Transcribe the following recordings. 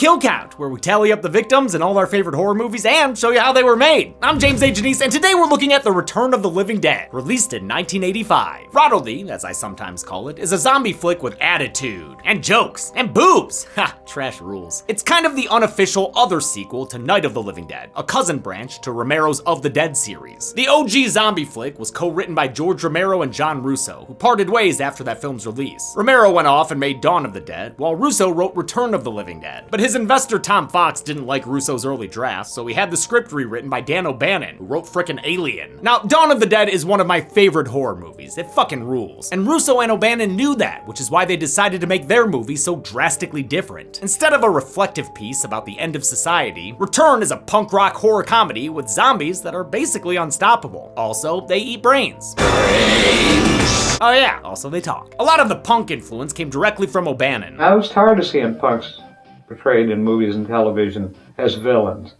Kill Count, where we tally up the victims in all our favorite horror movies and show you how they were made. I'm James A. Janice, and today we're looking at The Return of the Living Dead, released in 1985. Rottledee, as I sometimes call it, is a zombie flick with attitude, and jokes, and boobs. Ha, trash rules. It's kind of the unofficial other sequel to Night of the Living Dead, a cousin branch to Romero's Of the Dead series. The OG zombie flick was co-written by George Romero and John Russo, who parted ways after that film's release. Romero went off and made Dawn of the Dead, while Russo wrote Return of the Living Dead. But his investor Tom Fox didn't like Russo's early drafts, so he had the script rewritten by Dan O'Bannon, who wrote frickin' Alien. Now, Dawn of the Dead is one of my favorite horror movies. It fucking rules. And Russo and O'Bannon knew that, which is why they decided to make their movie so drastically different. Instead of a reflective piece about the end of society, Return is a punk rock horror comedy with zombies that are basically unstoppable. Also, they eat brains. Oh yeah, also they talk. A lot of the punk influence came directly from O'Bannon. I was tired of seeing punks portrayed in movies and television as villains.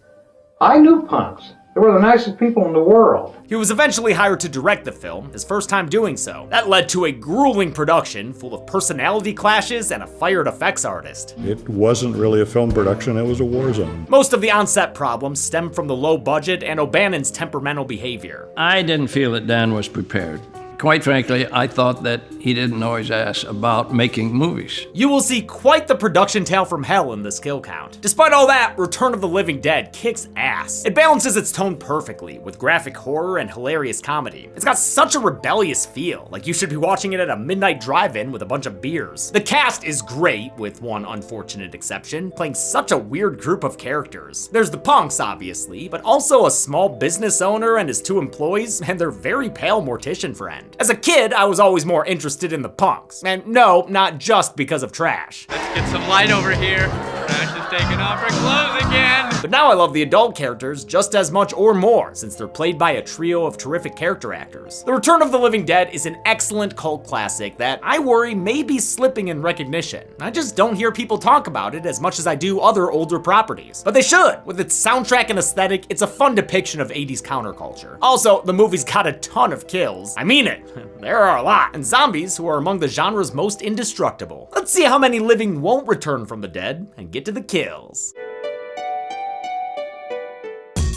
I knew punks. They were the nicest people in the world. He was eventually hired to direct the film, his first time doing so. That led to a grueling production full of personality clashes and a fired effects artist. It wasn't really a film production, it was a war zone. Most of the on-set problems stemmed from the low budget and O'Bannon's temperamental behavior. I didn't feel that Dan was prepared. Quite frankly, I thought that he didn't know his ass about making movies. You will see quite the production tale from hell in this kill count. Despite all that, Return of the Living Dead kicks ass. It balances its tone perfectly, with graphic horror and hilarious comedy. It's got such a rebellious feel, like you should be watching it at a midnight drive-in with a bunch of beers. The cast is great, with one unfortunate exception, playing such a weird group of characters. There's the punks, obviously, but also a small business owner and his two employees, and their very pale mortician friend. As a kid, I was always more interested in the punks. And no, not just because of trash. Let's get some light over here. Trash is taking off her clothes again. But now I love the adult characters just as much or more, since they're played by a trio of terrific character actors. The Return of the Living Dead is an excellent cult classic that I worry may be slipping in recognition. I just don't hear people talk about it as much as I do other older properties. But they should. With its soundtrack and aesthetic, it's a fun depiction of 80s counterculture. Also, the movie's got a ton of kills. I mean it. There are a lot, and zombies who are among the genre's most indestructible. Let's see how many living won't return from the dead and get to the kills.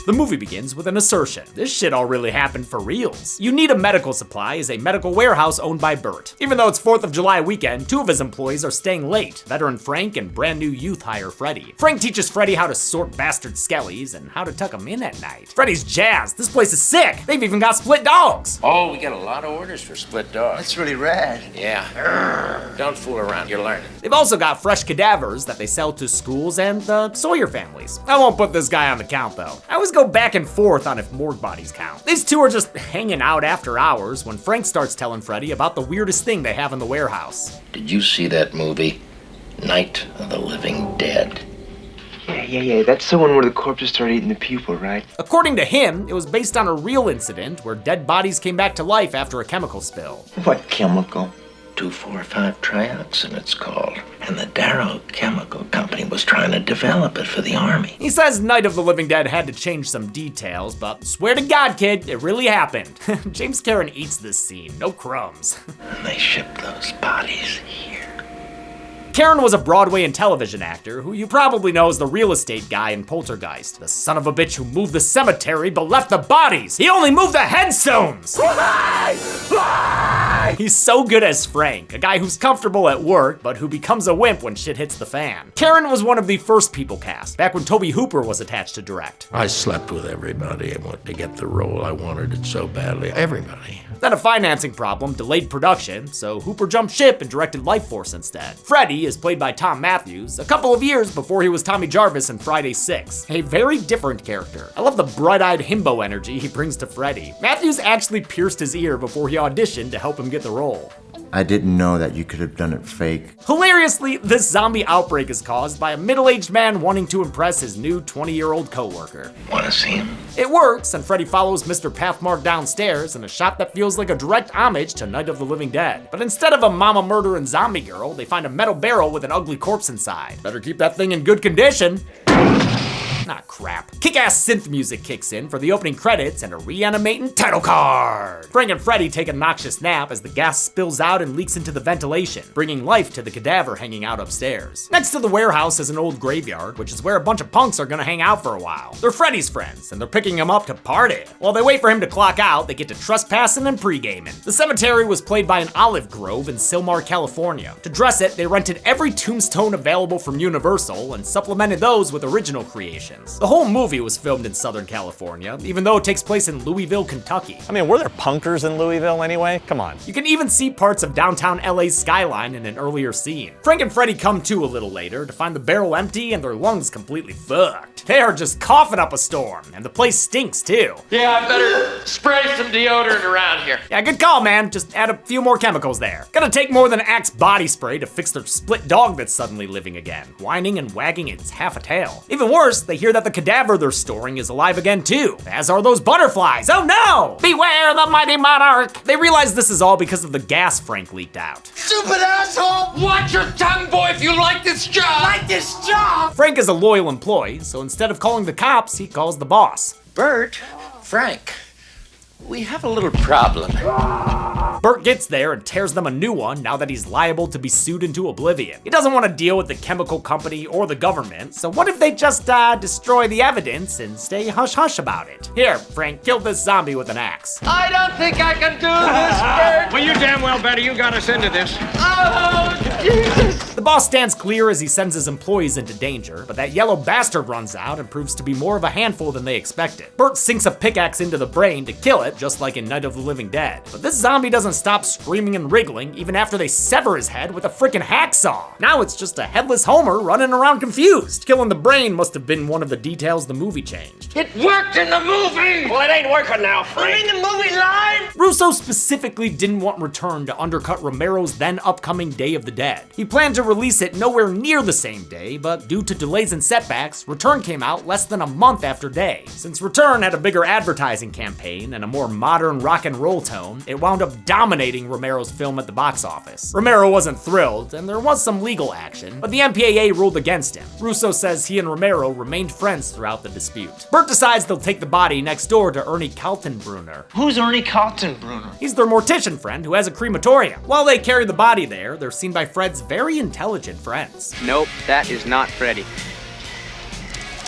The movie begins with an assertion. This shit all really happened for reals. You Need a Medical Supply is a medical warehouse owned by Bert. Even though it's 4th of July weekend, two of his employees are staying late, veteran Frank and brand new youth hire Freddy. Frank teaches Freddy how to sort bastard skellies and how to tuck them in at night. Freddy's jazzed. This place is sick. They've even got split dogs. Oh, we got a lot of orders for split dogs. That's really rad. Yeah. Don't fool around, you're learning. They've also got fresh cadavers that they sell to schools and the Sawyer families. I won't put this guy on the count though. I always go back and forth on if morgue bodies count. These two are just hanging out after hours when Frank starts telling Freddy about the weirdest thing they have in the warehouse. Did you see that movie, Night of the Living Dead? Yeah. That's the one where the corpses start eating the people, right? According to him, it was based on a real incident where dead bodies came back to life after a chemical spill. What chemical? 2,4,5-trioxin it's called. And the Darrow Chemical Company was trying to develop it for the Army. He says Night of the Living Dead had to change some details, but swear to God, kid, it really happened. James Karen eats this scene, no crumbs. And they shipped those bodies here. Karen was a Broadway and television actor who you probably know as the real estate guy in Poltergeist, the son of a bitch who moved the cemetery but left the bodies. He only moved the headstones! He's so good as Frank, a guy who's comfortable at work but who becomes a wimp when shit hits the fan. Karen was one of the first people cast, back when Tobe Hooper was attached to direct. I slept with everybody. I wanted to get the role. I wanted it so badly. Everybody. Then a financing problem delayed production, so Hooper jumped ship and directed Life Force instead. Freddy is played by Tom Matthews, a couple of years before he was Tommy Jarvis in Friday 6. A very different character. I love the bright-eyed himbo energy he brings to Freddy. Matthews actually pierced his ear before he auditioned to help him get the role. I didn't know that you could have done it fake. Hilariously, this zombie outbreak is caused by a middle-aged man wanting to impress his new 20-year-old coworker. Wanna see him? It works, and Freddy follows Mr. Pathmark downstairs in a shot that feels like a direct homage to Night of the Living Dead. But instead of a mama murdering zombie girl, they find a metal barrel with an ugly corpse inside. Better keep that thing in good condition. Not crap. Kick-ass synth music kicks in for the opening credits and a reanimating title card. Frank and Freddy take a noxious nap as the gas spills out and leaks into the ventilation, bringing life to the cadaver hanging out upstairs. Next to the warehouse is an old graveyard, which is where a bunch of punks are gonna hang out for a while. They're Freddy's friends, and they're picking him up to party. While they wait for him to clock out, they get to trespassing and pre-gaming. The cemetery was played by an olive grove in Sylmar, California. To dress it, they rented every tombstone available from Universal and supplemented those with original creations. The whole movie was filmed in Southern California, even though it takes place in Louisville, Kentucky. I mean, were there punkers in Louisville anyway? Come on. You can even see parts of downtown LA's skyline in an earlier scene. Frank and Freddy come to a little later to find the barrel empty and their lungs completely fucked. They are just coughing up a storm, and the place stinks too. Yeah, I better spray some deodorant around here. Yeah, good call, man. Just add a few more chemicals there. Gonna take more than Axe body spray to fix their split dog that's suddenly living again, whining and wagging its half a tail. Even worse, they hear that the cadaver they're storing is alive again too, as are those butterflies. Oh no! Beware the mighty monarch! They realize this is all because of the gas Frank leaked out. Stupid asshole! Watch your tongue, boy, if you like this job! Like this job! Frank is a loyal employee, so instead of calling the cops, he calls the boss. Bert, Frank, we have a little problem. Bert gets there and tears them a new one now that he's liable to be sued into oblivion. He doesn't want to deal with the chemical company or the government, so what if they just destroy the evidence and stay hush-hush about it? Here, Frank, kill this zombie with an axe. I don't think I can do this, Bert! Well, you damn well better. You got us into this. Oh, Jesus! The boss stands clear as he sends his employees into danger, but that yellow bastard runs out and proves to be more of a handful than they expected. Bert sinks a pickaxe into the brain to kill it, just like in Night of the Living Dead. But this zombie doesn't stop screaming and wriggling even after they sever his head with a freaking hacksaw. Now it's just a headless Homer running around confused. Killing the brain must have been one of the details the movie changed. It worked in the movie! Well, it ain't working now, Frank. You're in the movie line! Russo specifically didn't want Return to undercut Romero's then upcoming Day of the Dead. He planned to release it nowhere near the same day, but due to delays and setbacks, Return came out less than a month after Day. Since Return had a bigger advertising campaign and a more modern rock and roll tone, it wound up dominating Romero's film at the box office. Romero wasn't thrilled, and there was some legal action, but the MPAA ruled against him. Russo says he and Romero remained friends throughout the dispute. Bert decides they'll take the body next door to Ernie Kaltenbrunner. Who's Ernie Kaltenbrunner? He's their mortician friend who has a crematorium. While they carry the body there, they're seen by Fred's very intelligent friends. Nope, that is not Freddy.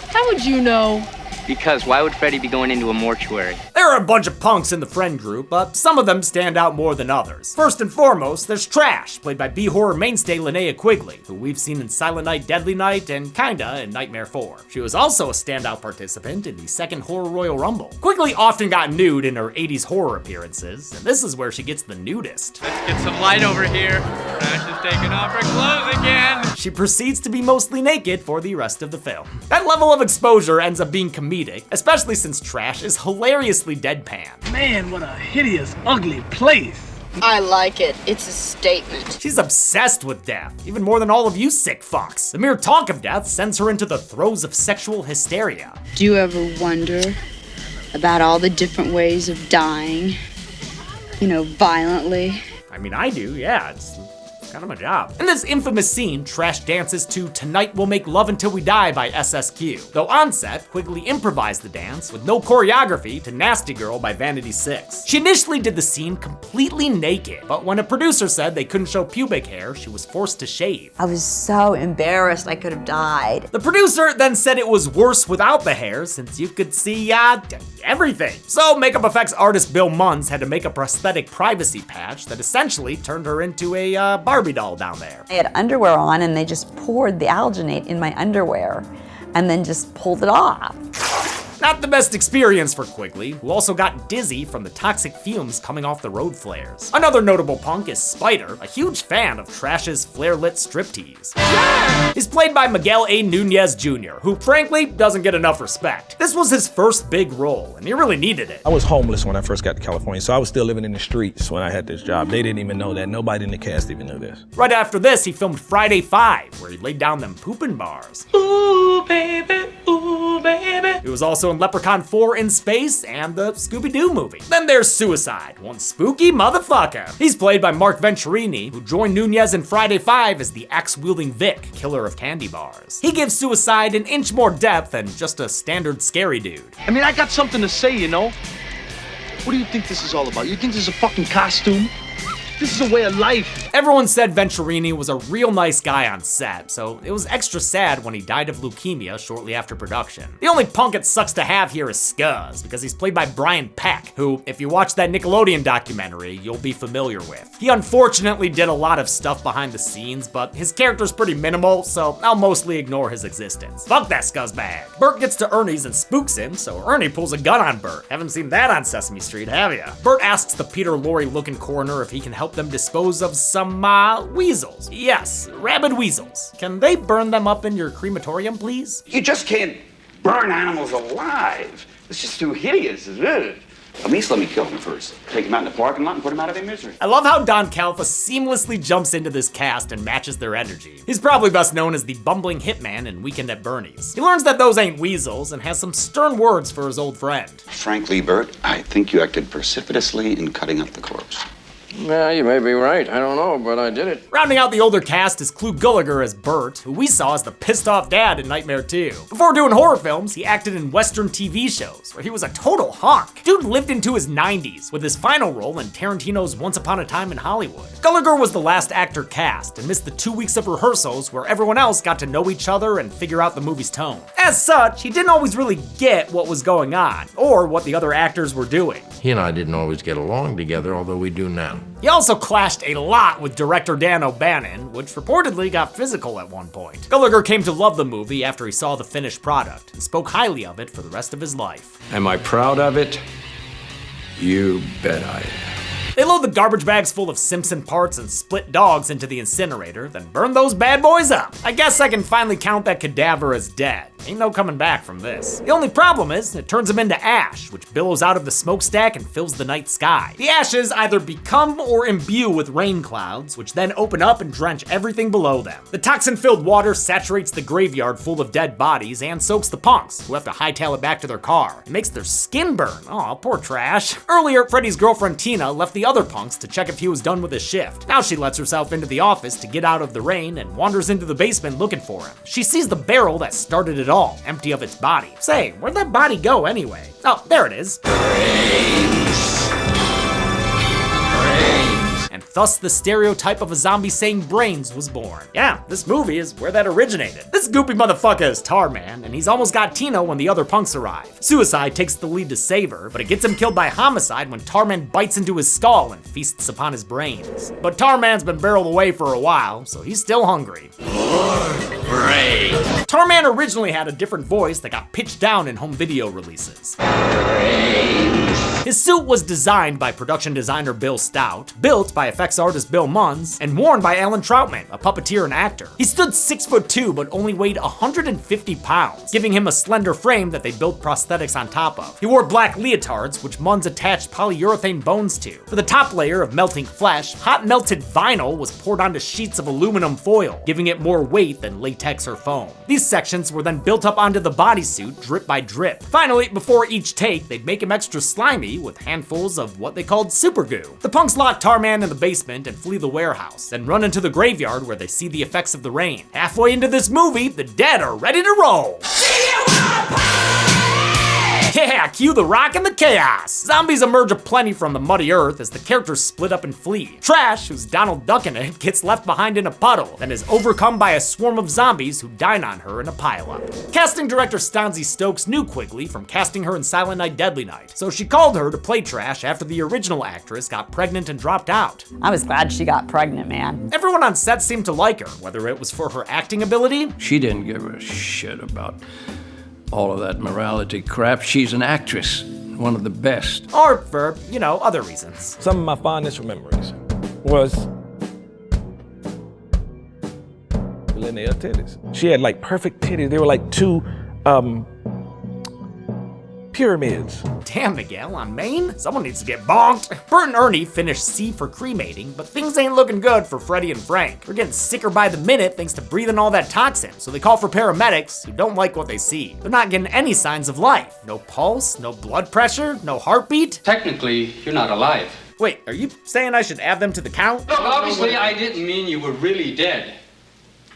How would you know? Because why would Freddy be going into a mortuary? There are a bunch of punks in the friend group, but some of them stand out more than others. First and foremost, there's Trash, played by B-horror mainstay Linnea Quigley, who we've seen in Silent Night, Deadly Night, and kinda in Nightmare 4. She was also a standout participant in the second Horror Royal Rumble. Quigley often got nude in her 80s horror appearances, and this is where she gets the nudest. Let's get some light over here. Trash is taking off her clothes again. She proceeds to be mostly naked for the rest of the film. That level of exposure ends up being comedic, especially since Trash is hilariously deadpan. Man, what a hideous, ugly place. I like it. It's a statement. She's obsessed with death, even more than all of you sick fucks. The mere talk of death sends her into the throes of sexual hysteria. Do you ever wonder about all the different ways of dying? You know, violently? I mean, I do, yeah. It's kind of my job. In this infamous scene, Trash dances to Tonight We'll Make Love Until We Die by SSQ. Though on set, Quigley improvised the dance with no choreography to Nasty Girl by Vanity 6. She initially did the scene completely naked, but when a producer said they couldn't show pubic hair, she was forced to shave. I was so embarrassed I could have died. The producer then said it was worse without the hair since you could see, everything. So makeup effects artist Bill Munns had to make a prosthetic privacy patch that essentially turned her into a Barbie doll down there. I had underwear on and they just poured the alginate in my underwear and then just pulled it off. Not the best experience for Quigley, who also got dizzy from the toxic fumes coming off the road flares. Another notable punk is Spider, a huge fan of Trash's flare-lit striptease. Yeah! He's played by Miguel A. Nunez Jr., who frankly doesn't get enough respect. This was his first big role, and he really needed it. I was homeless when I first got to California, so I was still living in the streets when I had this job. They didn't even know that. Nobody in the cast even knew this. Right after this, he filmed Friday 5, where he laid down them poopin' bars. Ooh, baby, ooh, baby. He was also in Leprechaun 4 in Space and the Scooby-Doo movie. Then there's Suicide, one spooky motherfucker. He's played by Mark Venturini, who joined Nunez in Friday 5 as the axe-wielding Vic, killer of candy bars. He gives Suicide an inch more depth than just a standard scary dude. I mean, I got something to say, you know? What do you think this is all about? You think this is a fucking costume? This is a way of life. Everyone said Venturini was a real nice guy on set, so it was extra sad when he died of leukemia shortly after production. The only punk it sucks to have here is Scuzz, because he's played by Brian Peck, who, if you watch that Nickelodeon documentary, you'll be familiar with. He unfortunately did a lot of stuff behind the scenes, but his character's pretty minimal, so I'll mostly ignore his existence. Fuck that scuzzbag. Bert gets to Ernie's and spooks him, so Ernie pulls a gun on Bert. Haven't seen that on Sesame Street, have ya? Bert asks the Peter Lorre looking coroner if he can help them dispose of some, weasels. Yes, rabid weasels. Can they burn them up in your crematorium, please? You just can't burn animals alive. It's just too hideous. At least let me kill them first. Take them out in the parking lot and put them out of their misery. I love how Don Calfa seamlessly jumps into this cast and matches their energy. He's probably best known as the bumbling hitman in Weekend at Bernie's. He learns that those ain't weasels and has some stern words for his old friend. Frankly, Bert, I think you acted precipitously in cutting up the corpse. Yeah, you may be right. I don't know, but I did it. Rounding out the older cast is Clu Gulager as Bert, who we saw as the pissed off dad in Nightmare 2. Before doing horror films, he acted in Western TV shows, where he was a total hunk. Dude lived into his 90s, with his final role in Tarantino's Once Upon a Time in Hollywood. Gulager was the last actor cast, and missed the 2 weeks of rehearsals where everyone else got to know each other and figure out the movie's tone. As such, he didn't always really get what was going on, or what the other actors were doing. He and I didn't always get along together, although we do now. He also clashed a lot with director Dan O'Bannon, which reportedly got physical at one point. Gulager came to love the movie after he saw the finished product, and spoke highly of it for the rest of his life. Am I proud of it? You bet I am. They load the garbage bags full of Simpson parts and split dogs into the incinerator, then burn those bad boys up. I guess I can finally count that cadaver as dead. Ain't no coming back from this. The only problem is, it turns him into ash, which billows out of the smokestack and fills the night sky. The ashes either become or imbue with rain clouds, which then open up and drench everything below them. The toxin-filled water saturates the graveyard full of dead bodies and soaks the punks, who have to hightail it back to their car. It makes their skin burn. Aw, poor trash. Earlier, Freddy's girlfriend Tina left the other punks to check if he was done with his shift. Now she lets herself into the office to get out of the rain and wanders into the basement looking for him. She sees the barrel that started it all, empty of its body. Say, where'd that body go anyway? Oh, there it is. And thus the stereotype of a zombie saying brains was born. Yeah, this movie is where that originated. This goopy motherfucker is Tarman, and he's almost got Tina when the other punks arrive. Suicide takes the lead to save her, but it gets him killed by homicide when Tarman bites into his skull and feasts upon his brains. But Tarman's been barreled away for a while, so he's still hungry. Tarman originally had a different voice that got pitched down in home video releases. His suit was designed by production designer Bill Stout, built by effects artist Bill Munns, and worn by Alan Troutman, a puppeteer and actor. He stood 6'2" but only weighed 150 pounds, giving him a slender frame that they built prosthetics on top of. He wore black leotards, which Munns attached polyurethane bones to. For the top layer of melting flesh, hot melted vinyl was poured onto sheets of aluminum foil, giving it more weight than latex or foam. These sections were then built up onto the bodysuit, drip by drip. Finally, before each take, they'd make him extra slimy with handfuls of what they called super goo. The punks lock Tarman in the basement and flee the warehouse, then run into the graveyard where they see the effects of the rain. Halfway into this movie, the dead are ready to roll. Yeah, cue the rock and the chaos! Zombies emerge aplenty from the muddy earth as the characters split up and flee. Trash, who's Donald Duck in it, gets left behind in a puddle, then is overcome by a swarm of zombies who dine on her in a pileup. Casting director Stanzi Stokes knew Quigley from casting her in Silent Night Deadly Night, so she called her to play Trash after the original actress got pregnant and dropped out. I was glad she got pregnant, man. Everyone on set seemed to like her, whether it was for her acting ability. She didn't give a shit about all of that morality crap. She's an actress, one of the best. Or for, other reasons. Some of my fondest memories was Linnea titties. She had like perfect titties. They were like two pyramids. Damn, Miguel, on Maine? Someone needs to get bonked. Bert and Ernie finish C for cremating, but things ain't looking good for Freddie and Frank. They're getting sicker by the minute thanks to breathing all that toxin, so they call for paramedics who don't like what they see. They're not getting any signs of life. No pulse, no blood pressure, no heartbeat. Technically, you're not alive. Wait, are you saying I should add them to the count? Look, obviously I didn't mean you were really dead.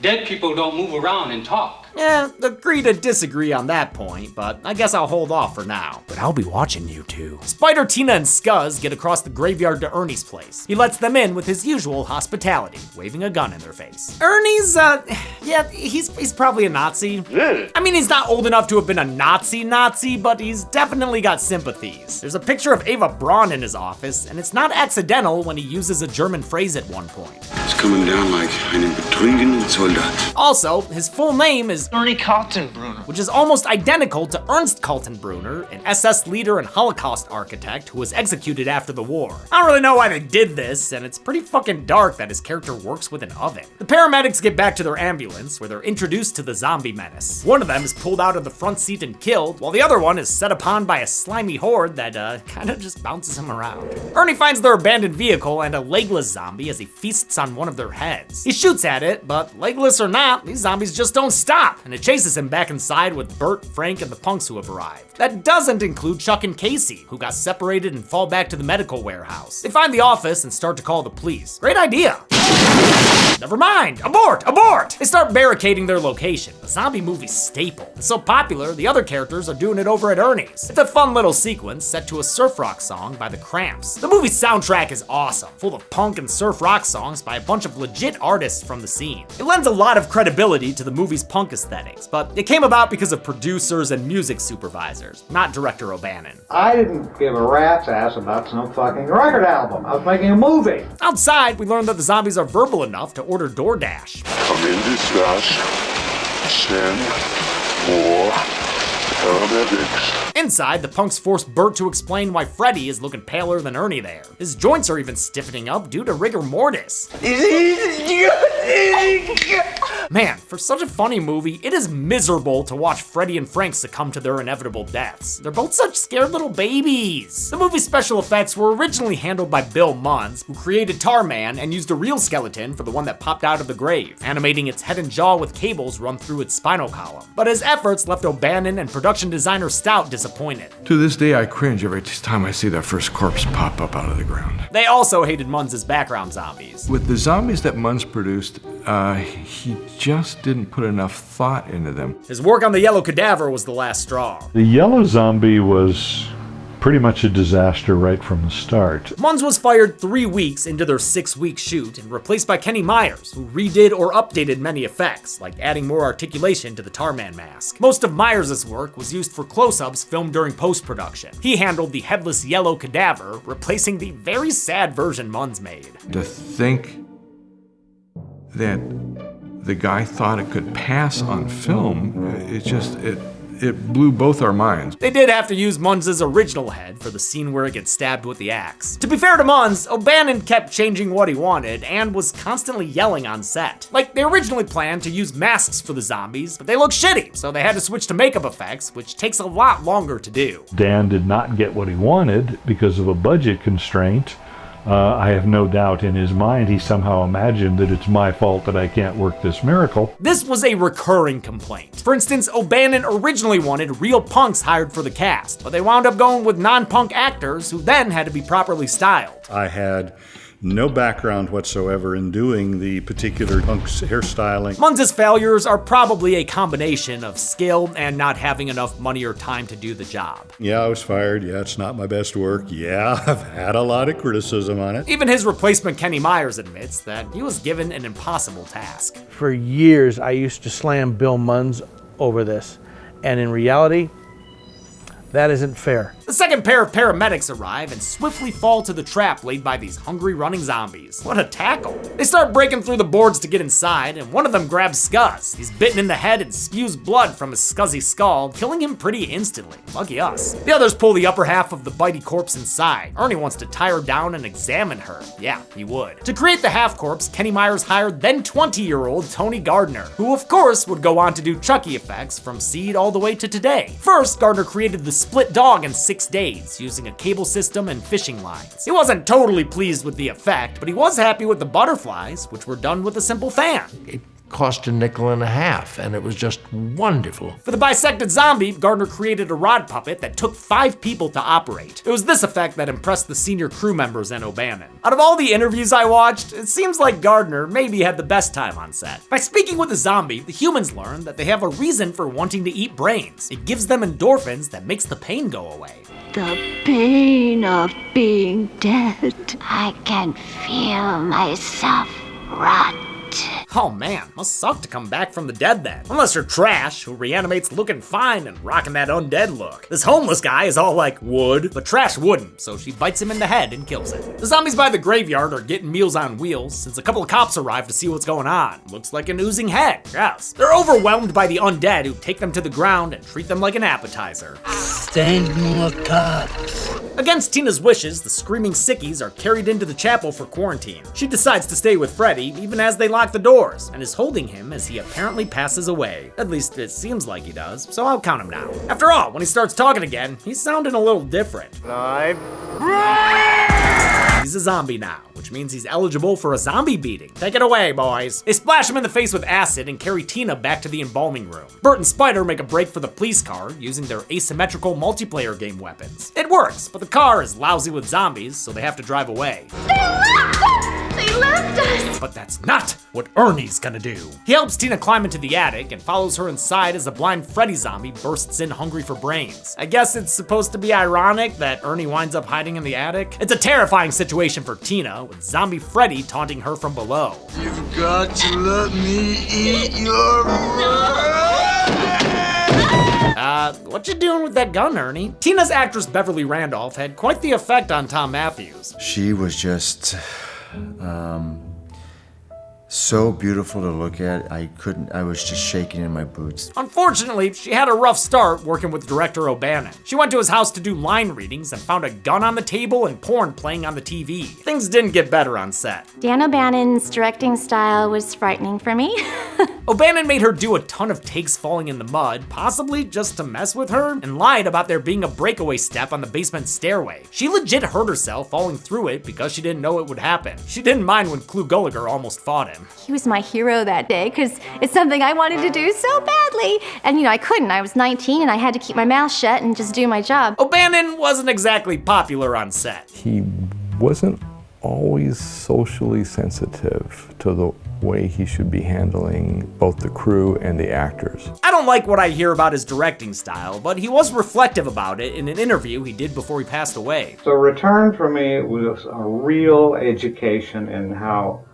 Dead people don't move around and talk. Yeah, agree to disagree on that point, but I guess I'll hold off for now. But I'll be watching you two. Spider, Tina, and Scuzz get across the graveyard to Ernie's place. He lets them in with his usual hospitality, waving a gun in their face. Ernie's, yeah, he's probably a Nazi. I mean, he's not old enough to have been a Nazi, but he's definitely got sympathies. There's a picture of Eva Braun in his office, and it's not accidental when he uses a German phrase at one point. It's coming down like einen betrunkenen Soldat. Also, his full name is Ernie Kaltenbrunner, which is almost identical to Ernst Kaltenbrunner, an SS leader and Holocaust architect who was executed after the war. I don't really know why they did this, and it's pretty fucking dark that his character works with an oven. The paramedics get back to their ambulance, where they're introduced to the zombie menace. One of them is pulled out of the front seat and killed, while the other one is set upon by a slimy horde that kinda just bounces him around. Ernie finds their abandoned vehicle and a legless zombie as he feasts on one of their heads. He shoots at it, but legless or not, these zombies just don't stop, and it chases him back inside with Bert, Frank, and the punks who have arrived. That doesn't include Chuck and Casey, who got separated and fall back to the medical warehouse. They find the office and start to call the police. Great idea. Never mind, abort, abort! They start barricading their location, a zombie movie staple. It's so popular, the other characters are doing it over at Ernie's. It's a fun little sequence set to a surf rock song by the Cramps. The movie's soundtrack is awesome, full of punk and surf rock songs by a bunch of legit artists from the scene. It lends a lot of credibility to the movie's punk aesthetics, but it came about because of producers and music supervisors, not director O'Bannon. I didn't give a rat's ass about some fucking record album. I was making a movie. Outside, we learn that the zombies are verbal enough to order DoorDash. Come in dispatch. Send more paramedics. Inside, the punks force Bert to explain why Freddy is looking paler than Ernie there. His joints are even stiffening up due to rigor mortis. Man, for such a funny movie, it is miserable to watch Freddy and Frank succumb to their inevitable deaths. They're both such scared little babies. The movie's special effects were originally handled by Bill Munns, who created Tarman and used a real skeleton for the one that popped out of the grave, animating its head and jaw with cables run through its spinal column. But his efforts left O'Bannon and production designer Stout disappointed. To this day, I cringe every time I see that first corpse pop up out of the ground. They also hated Munns' background zombies. With the zombies that Munns produced, he just didn't put enough thought into them. His work on the Yellow Cadaver was the last straw. The yellow zombie was pretty much a disaster right from the start. Munns was fired 3 weeks into their 6-week shoot and replaced by Kenny Myers, who redid or updated many effects, like adding more articulation to the Tarman mask. Most of Myers' work was used for close-ups filmed during post-production. He handled the headless Yellow Cadaver, replacing the very sad version Munns made. To think that the guy thought it could pass on film, it blew both our minds. They did have to use Munns' original head for the scene where it gets stabbed with the axe. To be fair to Munns, O'Bannon kept changing what he wanted and was constantly yelling on set. Like, they originally planned to use masks for the zombies, but they look shitty, so they had to switch to makeup effects, which takes a lot longer to do. Dan did not get what he wanted because of a budget constraint. I have no doubt in his mind he somehow imagined that it's my fault that I can't work this miracle. This was a recurring complaint. For instance, O'Bannon originally wanted real punks hired for the cast, but they wound up going with non-punk actors who then had to be properly styled. I had no background whatsoever in doing the particular punk's hairstyling. Munns' failures are probably a combination of skill and not having enough money or time to do the job. Yeah, I was fired. Yeah, it's not my best work. Yeah, I've had a lot of criticism on it. Even his replacement Kenny Myers admits that he was given an impossible task. For years, I used to slam Bill Munns over this, and in reality, that isn't fair. The second pair of paramedics arrive and swiftly fall to the trap laid by these hungry running zombies. What a tackle. They start breaking through the boards to get inside, and one of them grabs Scuzz. He's bitten in the head and spews blood from his scuzzy skull, killing him pretty instantly. Lucky us. The others pull the upper half of the bitey corpse inside. Ernie wants to tie her down and examine her. Yeah, he would. To create the half corpse, Kenny Myers hired then 20-year-old Tony Gardner, who of course would go on to do Chucky effects from Seed all the way to today. First, Gardner created the split dog in 6 days using a cable system and fishing lines. He wasn't totally pleased with the effect, but he was happy with the butterflies, which were done with a simple fan. It cost $0.50, and it was just wonderful. For the bisected zombie, Gardner created a rod puppet that took 5 people to operate. It was this effect that impressed the senior crew members and O'Bannon. Out of all the interviews I watched, it seems like Gardner maybe had the best time on set. By speaking with the zombie, the humans learn that they have a reason for wanting to eat brains. It gives them endorphins that makes the pain go away. The pain of being dead. I can feel myself rot. Oh man, must suck to come back from the dead then. Unless you're Trash, who reanimates looking fine and rocking that undead look. This homeless guy is all like, would, but Trash wouldn't, so she bites him in the head and kills him. The zombies by the graveyard are getting meals on wheels since a couple of cops arrive to see what's going on. Looks like an oozing head, yes. They're overwhelmed by the undead who take them to the ground and treat them like an appetizer. Send more cops. Against Tina's wishes, the screaming sickies are carried into the chapel for quarantine. She decides to stay with Freddy even as they lock the doors, and is holding him as he apparently passes away. At least it seems like he does, so I'll count him now. After all, when he starts talking again, he's sounding a little different. Live. He's a zombie now, which means he's eligible for a zombie beating. Take it away, boys. They splash him in the face with acid and carry Tina back to the embalming room. Bert and Spider make a break for the police car using their asymmetrical multiplayer game weapons. It works, but the car is lousy with zombies, so they have to drive away. They left us! They left us! But that's not what Ernie's gonna do. He helps Tina climb into the attic and follows her inside as a blind Freddy zombie bursts in hungry for brains. I guess it's supposed to be ironic that Ernie winds up hiding in the attic. It's a terrifying situation for Tina, with zombie Freddy taunting her from below. You've got to let me eat your What you doing with that gun, Ernie? Tina's actress Beverly Randolph had quite the effect on Tom Matthews. She was just, so beautiful to look at. I was just shaking in my boots. Unfortunately, she had a rough start working with director O'Bannon. She went to his house to do line readings and found a gun on the table and porn playing on the TV. Things didn't get better on set. Dan O'Bannon's directing style was frightening for me. O'Bannon made her do a ton of takes falling in the mud, possibly just to mess with her, and lied about there being a breakaway step on the basement stairway. She legit hurt herself falling through it because she didn't know it would happen. She didn't mind when Clu Gulliger almost fought him. He was my hero that day because it's something I wanted to do so badly. And I couldn't. I was 19 and I had to keep my mouth shut and just do my job. O'Bannon wasn't exactly popular on set. He wasn't always socially sensitive to the way he should be handling both the crew and the actors. I don't like what I hear about his directing style, but he was reflective about it in an interview he did before he passed away. So Return for me was a real education in how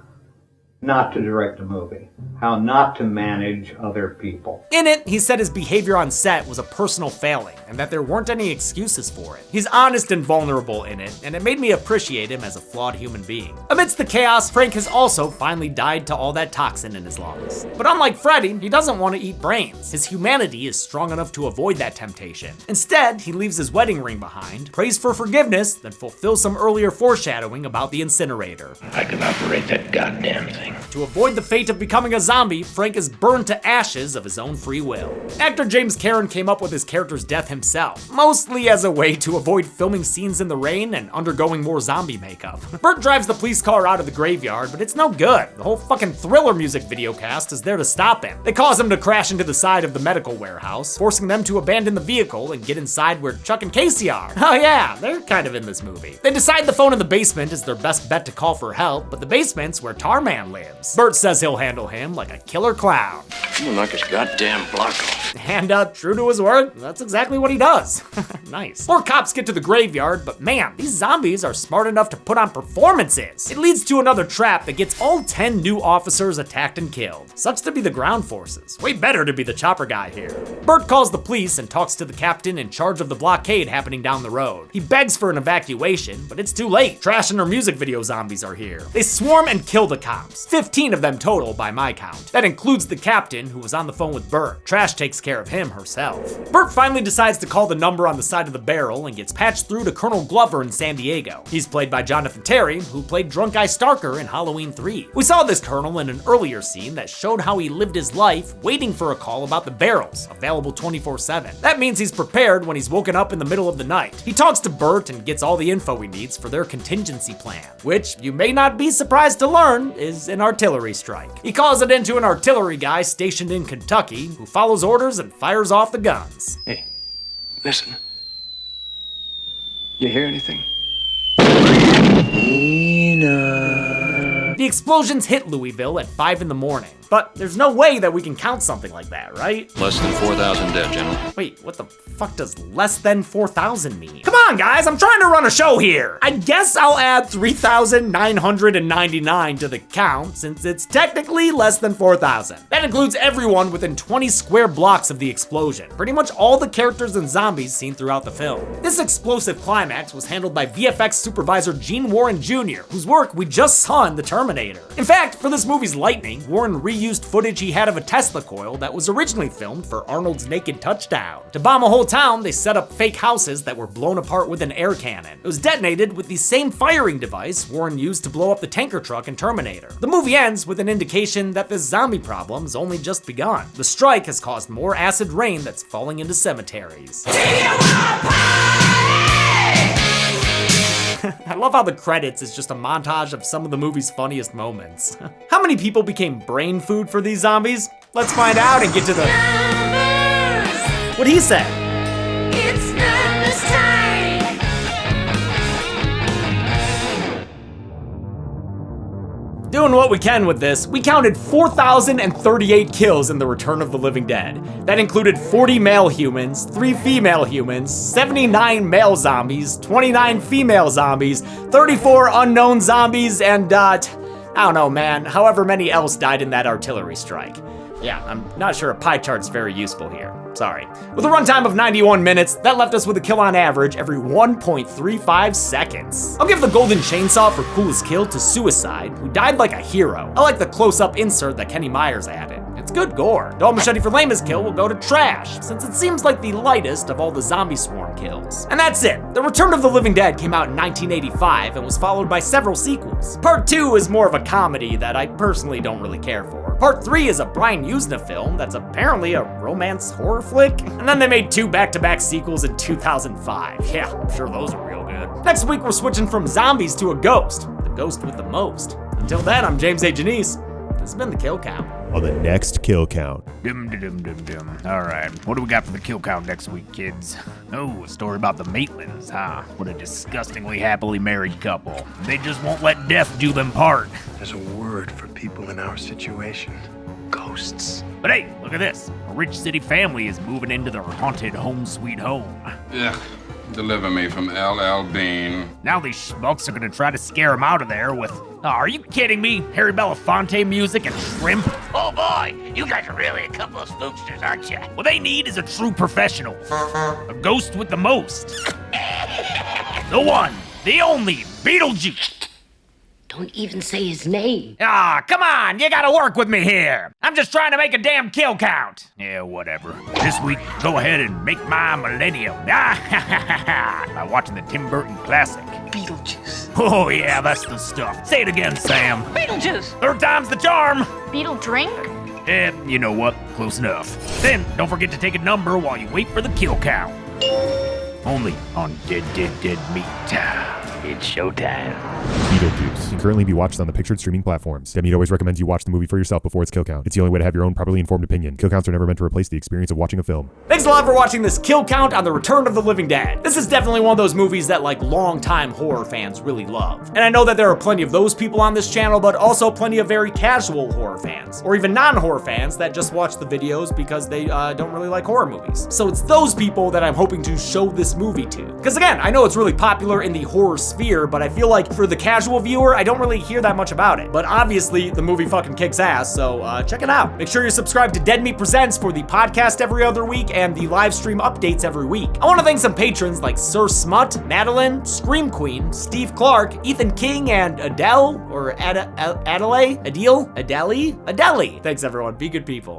not to direct a movie, how not to manage other people. In it, he said his behavior on set was a personal failing and that there weren't any excuses for it. He's honest and vulnerable in it, and it made me appreciate him as a flawed human being. Amidst the chaos, Frank has also finally died to all that toxin in his lungs. But unlike Freddy, he doesn't want to eat brains. His humanity is strong enough to avoid that temptation. Instead, he leaves his wedding ring behind, prays for forgiveness, then fulfills some earlier foreshadowing about the incinerator. I can operate that goddamn thing. To avoid the fate of becoming a zombie, Frank is burned to ashes of his own free will. Actor James Karen came up with his character's death himself, mostly as a way to avoid filming scenes in the rain and undergoing more zombie makeup. Bert drives the police car out of the graveyard, but it's no good. The whole fucking Thriller music video cast is there to stop him. They cause him to crash into the side of the medical warehouse, forcing them to abandon the vehicle and get inside where Chuck and Casey are. Oh yeah, they're kind of in this movie. They decide the phone in the basement is their best bet to call for help, but the basement's where Tarman lives. Bert says he'll handle him like a killer clown. I'm gonna knock his goddamn block off. And true to his word, that's exactly what he does. Nice. More cops get to the graveyard, but man, these zombies are smart enough to put on performances. It leads to another trap that gets all 10 new officers attacked and killed. Sucks to be the ground forces. Way better to be the chopper guy here. Bert calls the police and talks to the captain in charge of the blockade happening down the road. He begs for an evacuation, but it's too late. Trash and her music video zombies are here. They swarm and kill the cops. 15 of them total by my count. count. That includes the captain, who was on the phone with Bert. Trash takes care of him herself. Bert finally decides to call the number on the side of the barrel and gets patched through to Colonel Glover in San Diego. He's played by Jonathan Terry, who played Drunk Guy Starker in Halloween 3. We saw this colonel in an earlier scene that showed how he lived his life waiting for a call about the barrels, available 24/7. That means he's prepared when he's woken up in the middle of the night. He talks to Bert and gets all the info he needs for their contingency plan, which you may not be surprised to learn is an artillery strike. He calls it into an artillery guy stationed in Kentucky who follows orders and fires off the guns. Hey, listen. You hear anything? The explosions hit Louisville at 5 in the morning, but there's no way that we can count something like that, right? Less than 4,000 dead, General. Wait, what the fuck does less than 4,000 mean? Come on, guys, I'm trying to run a show here. I guess I'll add 3,999 to the count, since it's technically less than 4,000. That includes everyone within 20 square blocks of the explosion. Pretty much all the characters and zombies seen throughout the film. This explosive climax was handled by VFX supervisor Gene Warren Jr., whose work we just saw in The Terminator. In fact, for this movie's lightning, Warren reused footage he had of a Tesla coil that was originally filmed for Arnold's Naked Touchdown. To bomb a whole town, they set up fake houses that were blown apart with an air cannon. It was detonated with the same firing device Warren used to blow up the tanker truck in Terminator. The movie ends with an indication that this zombie problem's only just begun. The strike has caused more acid rain that's falling into cemeteries. I love how the credits is just a montage of some of the movie's funniest moments. How many people became brain food for these zombies? Let's find out and get to the numbers. What he said. It's numbers time. Doing what we can with this, we counted 4,038 kills in The Return of the Living Dead. That included 40 male humans, 3 female humans, 79 male zombies, 29 female zombies, 34 unknown zombies, and I don't know, man, however many else died in that artillery strike. Yeah, I'm not sure a pie chart's very useful here. Sorry. With a runtime of 91 minutes, that left us with a kill on average every 1.35 seconds. I'll give the golden chainsaw for coolest kill to Suicide, who died like a hero. I like the close-up insert that Kenny Myers added. It's good gore. Dog Machete for lamest kill will go to Trash, since it seems like the lightest of all the zombie swarm kills. And that's it. The Return of the Living Dead came out in 1985 and was followed by several sequels. Part 2 is more of a comedy that I personally don't really care for. Part 3 is a Brian Usna film that's apparently a romance horror flick. And then they made 2 back-to-back sequels in 2005. Yeah, I'm sure those are real good. Next week we're switching from zombies to a ghost. The ghost with the most. Until then, I'm James A. Janice. This has been The Kill Count. On the next Kill Count. All right, what do we got for the kill count next week, kids? Oh, a story about the Maitlands, huh? What a disgustingly happily married couple. They just won't let death do them part. There's a word for people in our situation. Ghosts. But hey, look at this. A rich city family is moving into their haunted home sweet home. Ugh, deliver me from LL Bean. Now these schmucks are gonna try to scare him out of there with, oh, are you kidding me? Harry Belafonte music and shrimp? Oh boy, you guys are really a couple of spooksters, aren't you? What they need is a true professional. A ghost with the most. The one, the only, Beetlejuice. Don't even say his name. Ah, come on, you gotta work with me here. I'm just trying to make a damn kill count. Yeah, whatever. This week, go ahead and make my millennium. By watching the Tim Burton classic. Beetlejuice. Oh yeah, that's the stuff. Say it again, Sam. Beetlejuice. 3rd time's the charm. Beetle drink? You know what? Close enough. Then, don't forget to take a number while you wait for the kill count. Only on Dead Meat. It's showtime. Beetlejuice can currently be watched on the pictured streaming platforms. Dead Meat always recommends you watch the movie for yourself before its kill count. It's the only way to have your own properly informed opinion. Kill counts are never meant to replace the experience of watching a film. Thanks a lot for watching this kill count on The Return of the Living Dead. This is definitely one of those movies that like long-time horror fans really love. And I know that there are plenty of those people on this channel, but also plenty of very casual horror fans, or even non-horror fans that just watch the videos because they don't really like horror movies. So it's those people that I'm hoping to show this movie to. Because again, I know it's really popular in the horror sphere, but I feel like for the casual viewer, I don't really hear that much about it. But obviously, the movie fucking kicks ass, so check it out. Make sure you're subscribed to Dead Meat Presents for the podcast every other week and the live stream updates every week. I want to thank some patrons like Sir Smut, Madeline, Scream Queen, Steve Clark, Ethan King, and Adele, or Adele. Thanks everyone, be good people.